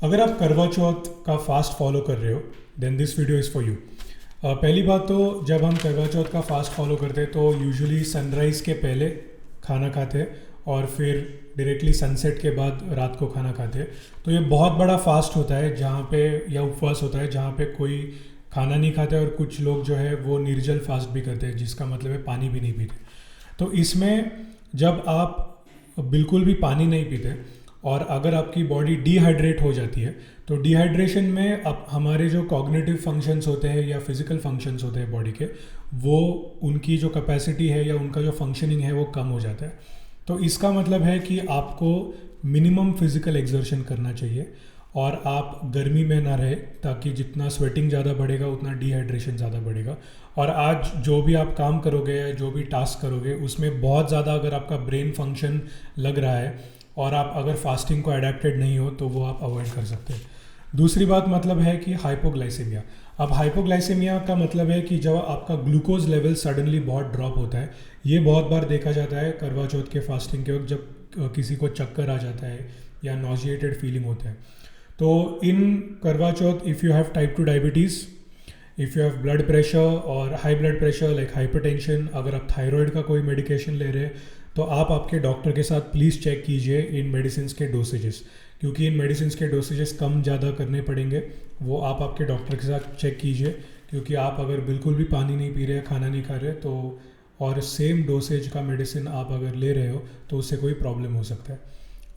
अगर आप करवा चौथ का फास्ट फॉलो कर रहे हो then this video is for you. पहली बात तो जब हम करवा चौथ का फास्ट फॉलो करते हैं तो यूजुअली सनराइज़ के पहले खाना खाते हैं और फिर डायरेक्टली सनसेट के बाद रात को खाना खाते हैं। तो ये बहुत बड़ा फास्ट होता है जहाँ पे या उपवास होता है जहाँ पे कोई खाना नहीं खाते और कुछ लोग जो है वो निर्जल फास्ट भी करते हैं, जिसका मतलब है पानी भी नहीं पीते। तो इसमें जब आप बिल्कुल भी पानी नहीं पीते और अगर आपकी बॉडी डिहाइड्रेट हो जाती है तो डिहाइड्रेशन में अब हमारे जो कॉग्निटिव फंक्शंस होते हैं या फिजिकल फंक्शंस होते हैं बॉडी के, वो उनकी जो कैपेसिटी है या उनका जो फंक्शनिंग है वो कम हो जाता है। तो इसका मतलब है कि आपको मिनिमम फिजिकल एक्सर्शन करना चाहिए और आप गर्मी में ना रहे, ताकि जितना स्वेटिंग ज़्यादा बढ़ेगा उतना डिहाइड्रेशन ज़्यादा बढ़ेगा। और आज जो भी आप काम करोगे या जो भी टास्क करोगे उसमें बहुत ज़्यादा अगर आपका ब्रेन फंक्शन लग रहा है और आप अगर फास्टिंग को अडेप्टेड नहीं हो तो वो आप अवॉइड कर सकते हैं। दूसरी बात मतलब है कि हाइपोग्लाइसेमिया। अब हाइपोग्लाइसेमिया का मतलब है कि जब आपका ग्लूकोज लेवल सडनली बहुत ड्रॉप होता है। ये बहुत बार देखा जाता है करवा चौथ के फास्टिंग के वक्त, जब किसी को चक्कर आ जाता है या नॉजिएटेड फीलिंग होता है। तो in Karva Chauth if you have type 2 diabetes, if you have blood pressure और high blood pressure like hypertension, अगर आप थायराइड का कोई मेडिकेशन ले रहे हैं तो आप आपके डॉक्टर के साथ प्लीज़ चेक कीजिए इन मेडिसिन के डोसेजेस, क्योंकि इन मेडिसिन के डोसेजेस कम ज़्यादा करने पड़ेंगे। वो आप आपके डॉक्टर के साथ चेक कीजिए, क्योंकि आप अगर बिल्कुल भी पानी नहीं पी रहे, खाना नहीं खा रहे तो और सेम डोसेज का मेडिसिन आप अगर ले रहे हो तो उससे कोई प्रॉब्लम हो सकता है।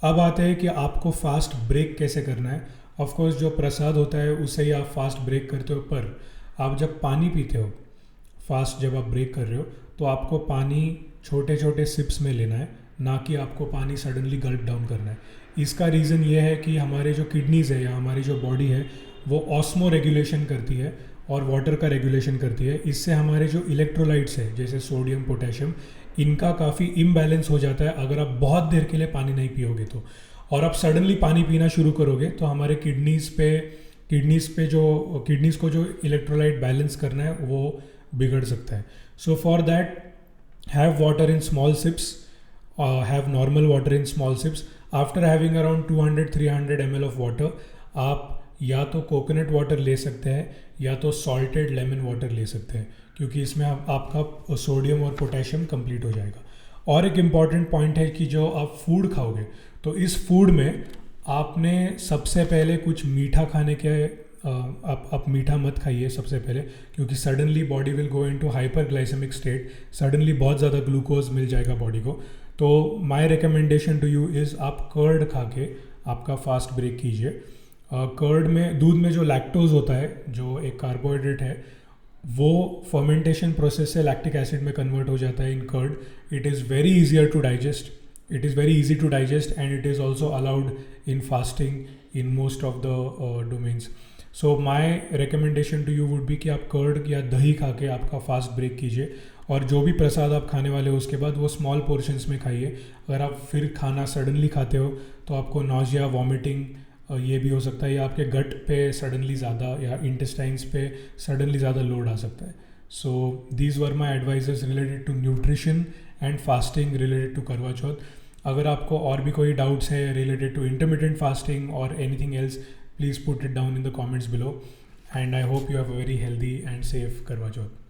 अब आते हैं कि आपको फास्ट ब्रेक कैसे करना है। ऑफकोर्स जो प्रसाद होता है उससे ही आप फास्ट ब्रेक करते हो, पर आप जब पानी पीते हो फास्ट, जब आप ब्रेक कर रहे हो तो आपको पानी छोटे छोटे सिप्स में लेना है, ना कि आपको पानी सडनली गल्प डाउन करना है। इसका रीज़न ये है कि हमारे जो किडनीज़ है या हमारी जो बॉडी है वो ऑस्मो रेगुलेशन करती है और वाटर का रेगुलेशन करती है। इससे हमारे जो इलेक्ट्रोलाइट्स है जैसे सोडियम, पोटेशियम, इनका काफ़ी इम्बैलेंस हो जाता है अगर आप बहुत देर के लिए पानी नहीं पियोगे तो। और आप सडनली पानी पीना शुरू करोगे तो हमारे किडनीज़ को जो इलेक्ट्रोलाइट बैलेंस करना है वो बिगड़ सकता है। So for that have water in small sips, have normal water in small sips. After having around 200-300 ml of water, आप या तो कोकोनट वाटर ले सकते हैं या तो सॉल्टेड लेमन वाटर ले सकते हैं, क्योंकि इसमें आपका सोडियम और पोटेशियम कंप्लीट हो जाएगा। और एक इम्पॉर्टेंट पॉइंट है कि जो आप फूड खाओगे तो इस फूड में आपने सबसे पहले कुछ मीठा खाने के आप मीठा मत खाइए सबसे पहले, क्योंकि suddenly body will go into hyperglycaemic state. Suddenly बहुत ज़्यादा ग्लूकोज मिल जाएगा बॉडी को। तो my recommendation to you is आप कर्ड खा के आपका फास्ट ब्रेक कीजिए। कर्ड में, दूध में जो लैक्टोज होता है जो एक कार्बोहाइड्रेट है, वो फर्मेंटेशन प्रोसेस से लैक्टिक एसिड में कन्वर्ट हो जाता है in curd. It is very easier to digest, it is very easy to digest and it is also allowed in fasting in most of the domains. So my recommendation to you would be कि आप curd या दही खा के आपका fast break कीजिए, और जो भी प्रसाद आप खाने वाले हो उसके बाद वो स्मॉल पोर्शंस में खाइए। अगर आप फिर खाना सडनली खाते हो तो आपको नॉजिया, वॉमिटिंग ये भी हो सकता है, या आपके गट पे सडनली ज़्यादा या इंटेस्टाइन्स पे सडनली ज़्यादा लोड आ सकता है। So these were my advices related to nutrition and fasting related to Karva Chauth. अगर आपको और भी कोई डाउट्स है रिलेटेड टू इंटरमिटेंट फास्टिंग और anything else, please put it down in the comments below, and I hope you have a very healthy and safe Karwa Chauth.